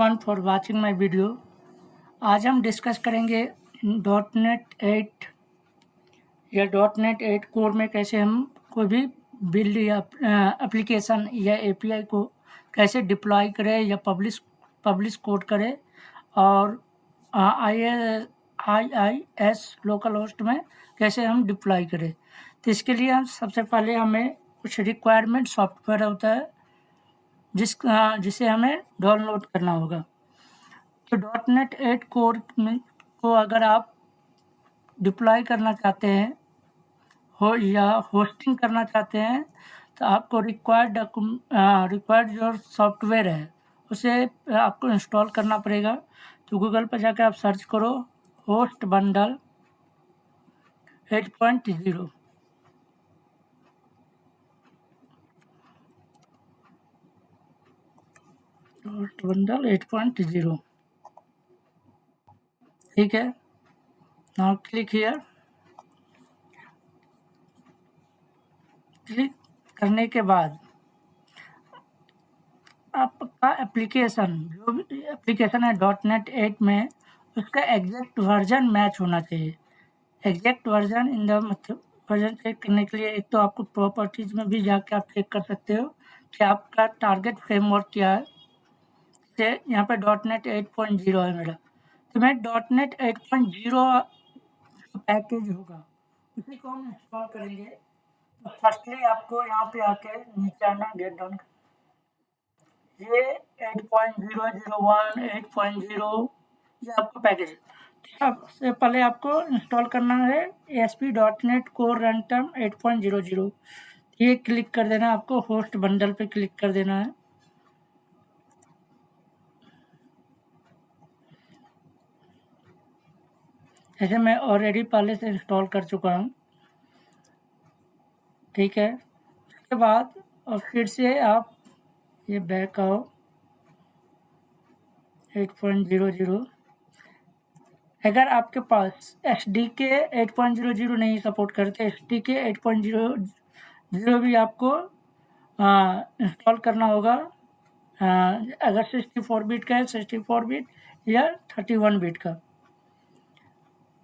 One for watching my video. आज हम discuss करेंगे .NET 8 या .NET 8 कोर में कैसे हम कोई भी बिल्ड या एप्लीकेशन या एपीआई को कैसे डिप्लॉय करें या पब्लिश कोड करें और IIS लोकल होस्ट में कैसे हम डिप्लॉय करें। तो इसके लिए हम सबसे पहले हमें कुछ रिक्वायरमेंट सॉफ्टवेयर होता है जिसे हमें डाउनलोड करना होगा। तो .NET 8 कोर में को अगर आप डिप्लॉय करना चाहते हैं हो या होस्टिंग करना चाहते हैं तो आपको रिक्वायर्ड जो सॉफ्टवेयर है उसे आपको इंस्टॉल करना पड़ेगा। तो गूगल पर जाकर आप सर्च करो होस्ट बंडल 8.0। होस्ट बंडल 8.0 ठीक है। Now click here. क्लिक करने के बाद आपका एप्लीकेशन जो भी एप्लीकेशन है .NET 8 में उसका एग्जैक्ट वर्जन मैच होना चाहिए। एग्जैक्ट वर्जन इन द मतलब वर्जन चेक करने के लिए एक तो आपको प्रॉपर्टीज में भी जाके आप चेक कर सकते हो कि आपका टारगेट फ्रेमवर्क क्या है। से यहाँ पे .NET 8.0 है मेरा, तो मैं .NET 8.0 पैकेज होगा उसी को हम इंस्टॉल करेंगे। तो फर्स्टली आपको यहाँ पे आके नीचे आना, गेट डाउन। ये 8.001 8.0 ये आपका पैकेज है। सबसे पहले आपको इंस्टॉल करना है ASP.NET Core Runtime 8.00। ये क्लिक कर देना, आपको होस्ट बंडल पे क्लिक कर देना है। ऐसे मैं ऑलरेडी पहले से इंस्टॉल कर चुका हूँ, ठीक है। उसके बाद और फिर से आप ये बैक आओ 8.00। अगर आपके पास SDK 8.00 नहीं सपोर्ट करते, SDK 8.00 भी आपको इंस्टॉल करना होगा। अगर 64 बिट का है 64 बिट या 31 बिट का।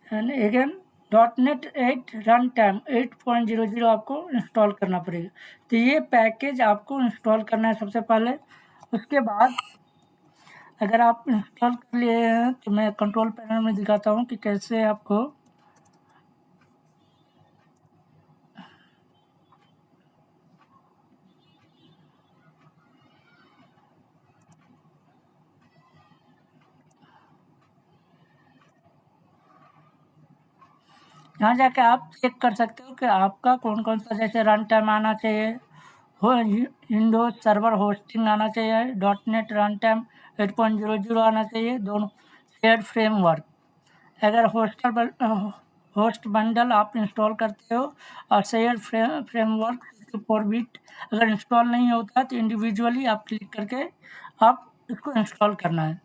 And again .NET 8 run time 8.00 आपको इंस्टॉल करना पड़ेगा। तो ये पैकेज आपको इंस्टॉल करना है सबसे पहले। उसके बाद अगर आप इंस्टॉल कर लिए हैं तो मैं कंट्रोल पैनल में दिखाता हूँ कि कैसे आपको यहाँ जाके आप चेक कर सकते हो कि आपका कौन कौन सा, जैसे रन टाइम आना चाहिए, हो विंडोज सर्वर होस्टिंग आना चाहिए, .NET रन टाइम 8.00 आना चाहिए, दोनों शेयर्ड फ्रेमवर्क। अगर होस्ट बंडल आप इंस्टॉल करते हो और शेयर्ड फ्रेमवर्क 64 बिट अगर इंस्टॉल नहीं होता तो इंडिविजुअली आप क्लिक करके आप इसको इंस्टॉल करना है,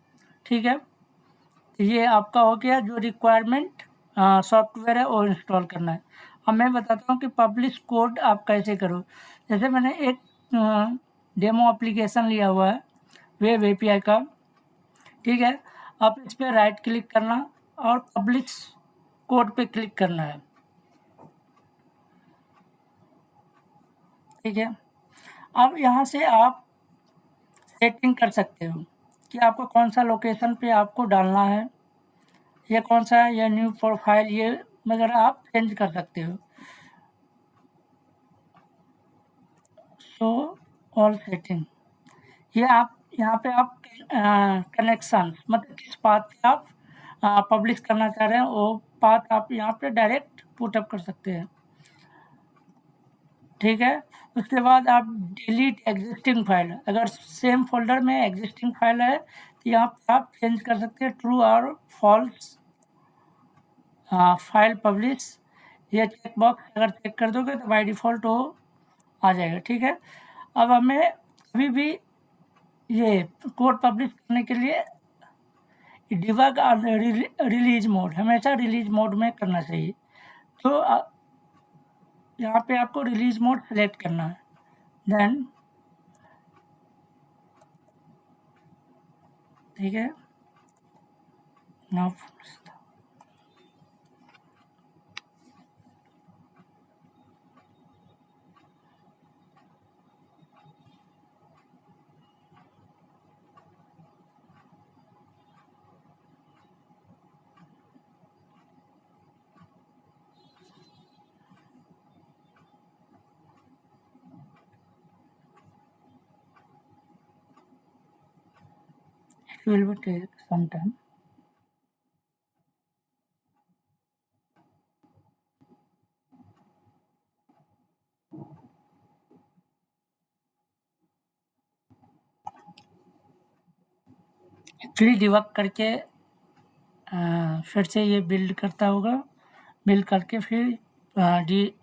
ठीक है। तो ये आपका हो गया जो रिक्वायरमेंट सॉफ्टवेयर है वो इंस्टॉल करना है। अब मैं बताता हूँ कि पब्लिश कोड आप कैसे करो। जैसे मैंने एक डेमो एप्लीकेशन लिया हुआ है वेब एपीआई का, ठीक है। आप इस पर राइट क्लिक करना और पब्लिश कोड पे क्लिक करना है, ठीक है। अब यहाँ से आप सेटिंग कर सकते हो कि आपको कौन सा लोकेशन पे आपको डालना है, ये कौन सा है, ये न्यू प्रोफाइल, ये वगैरह आप चेंज कर सकते हो। सो ऑल सेटिंग, ये आप यहाँ पे आप कनेक्शन मतलब किस पाथ पे आप पब्लिश करना चाह रहे हैं वो पाथ आप यहाँ पे डायरेक्ट पुटअप कर सकते हैं, ठीक है। उसके बाद आप डिलीट एग्जिस्टिंग फाइल, अगर सेम फोल्डर में एग्जिस्टिंग फाइल है तो यहाँ पे आप चेंज कर सकते हैं ट्रू और फॉल्स फाइल पब्लिश। ये चेक बॉक्स अगर चेक कर दोगे तो बाय डिफ़ॉल्ट वो आ जाएगा, ठीक है। अब हमें कभी भी ये कोड पब्लिश करने के लिए डिबग और रिलीज मोड हमेशा रिलीज मोड में करना चाहिए। तो यहाँ पे आपको रिलीज मोड सेलेक्ट करना है। देन ठीक है। Now it will be take some time. Actually debug करके फिर से ये बिल्ड करता होगा, बिल्ड करके फिर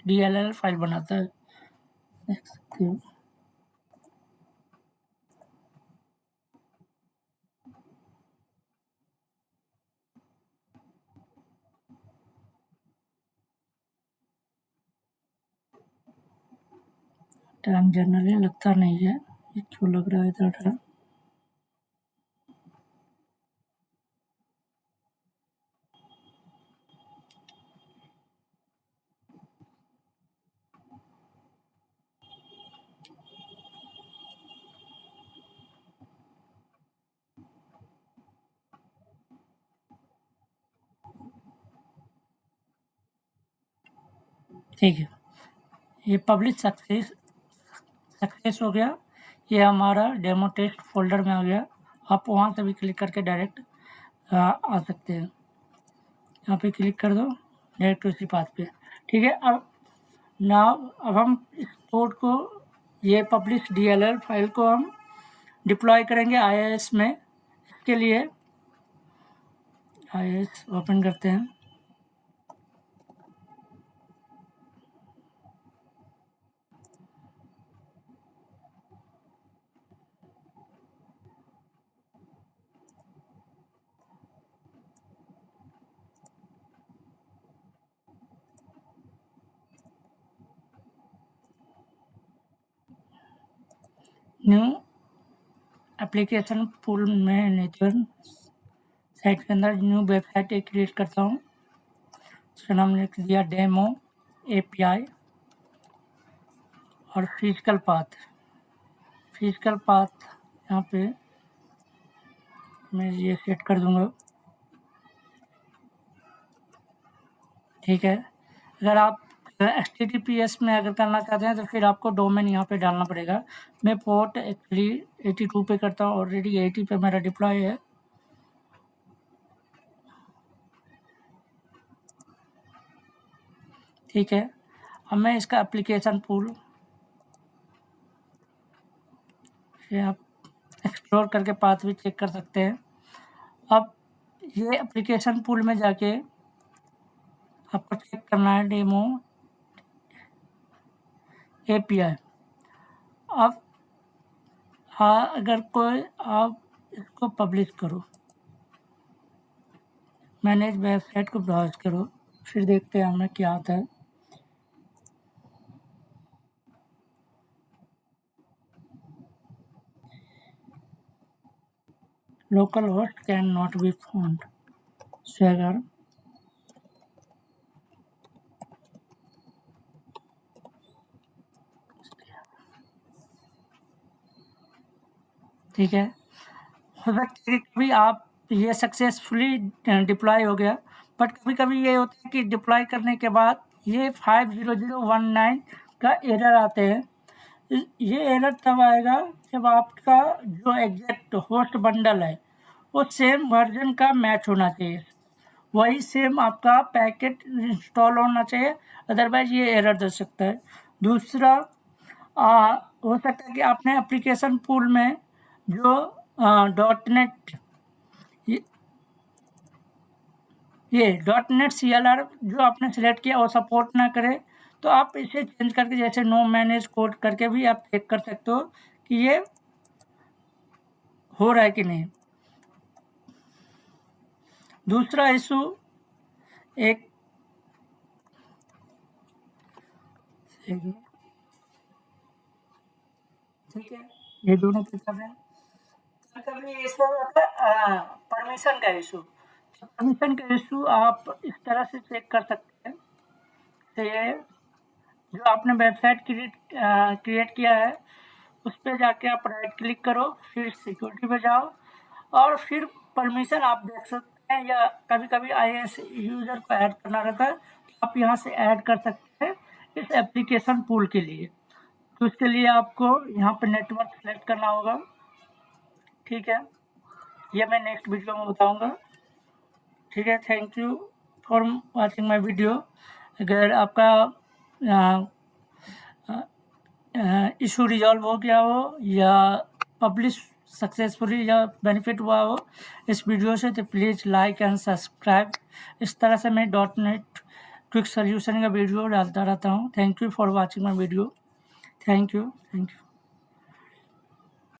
DLL फाइल बनाता है, देख सकते हो। टाइम जनरली लगता नहीं है, ये क्यों लग रहा है इतना टाइम? ठीक है, ये पब्लिश सक्सेस हो गया। ये हमारा डेमो टेस्ट फोल्डर में आ गया। आप वहाँ से भी क्लिक करके डायरेक्ट आ सकते हैं। यहाँ पे क्लिक कर दो, डायरेक्ट उसी पाथ पे। ठीक है, अब हम इस कोड को, ये पब्लिश DLL फाइल को हम डिप्लॉय करेंगे IIS में। इसके लिए IIS ओपन करते हैं। न्यू एप्लीकेशन पूल में नेचर साइट के अंदर न्यू वेबसाइट एक क्रिएट करता हूँ। उसका नाम लिख दिया डेमो API और फिजिकल पाथ यहाँ पे मैं ये सेट कर दूंगा। ठीक है, अगर आप HTTPS में अगर करना चाहते हैं तो फिर आपको डोमेन यहाँ पे डालना पड़ेगा। मैं पोर्ट एक्चुअली 82 पे करता हूँ, ऑलरेडी 80 पे मेरा डिप्लॉय है। ठीक है, अब मैं इसका एप्लीकेशन पूल से आप एक्सप्लोर करके पाथ भी चेक कर सकते हैं। अब ये एप्लीकेशन पूल में जाके आपको चेक करना है डेमो API। अब हाँ, अगर कोई आप इसको पब्लिश करो, मैनेज वेबसाइट को ब्राउज करो, फिर देखते हैं हमें क्या आता है। Local host can not be found Swagger. ठीक है, हो सकता है कि कभी आप ये सक्सेसफुली डिप्लॉय हो गया, बट कभी कभी ये होता है कि डिप्लॉय करने के बाद ये 50019 का एरर आते हैं। ये एरर तब आएगा जब आपका जो एग्जैक्ट होस्ट बंडल है वो सेम वर्जन का मैच होना चाहिए, वही सेम आपका पैकेट इंस्टॉल होना चाहिए, अदरवाइज ये एरर दे सकता है। दूसरा हो सकता है कि आपने एप्लीकेशन पूल में जो .NET .NET CLR जो आपने सेलेक्ट किया वो सपोर्ट ना करे, तो आप इसे चेंज करके जैसे नो मैनेज कोड करके भी आप चेक कर सकते हो कि ये हो रहा है कि नहीं। दूसरा इशू एक ठीक है, ये दोनों पे कर रहे हैं। कभी इशू होता है परमिशन का इशू। परमिशन का इशू आप इस तरह से चेक कर सकते हैं। तो ये जो आपने वेबसाइट क्रिएट किया है उस पर जाके आप राइट क्लिक करो, फिर सिक्योरिटी पे जाओ और फिर परमिशन आप देख सकते हैं, या कभी कभी iOS यूज़र को ऐड करना रहता है तो आप यहाँ से ऐड कर सकते हैं इस एप्लीकेशन पूल के लिए। तो उसके लिए आपको यहाँ पे नेटवर्क सेलेक्ट करना होगा, ठीक है। ये मैं नेक्स्ट वीडियो में बताऊँगा, ठीक है। Thank you for watching my video. अगर आपका इशू रिजॉल्व हो गया हो या पब्लिश सक्सेसफुली या बेनिफिट हुआ हो इस वीडियो से, तो प्लीज़ लाइक एंड सब्सक्राइब। इस तरह से मैं .NET क्विक सोल्यूशन का वीडियो डालता रहता हूँ। Thank you for watching my video. Thank you.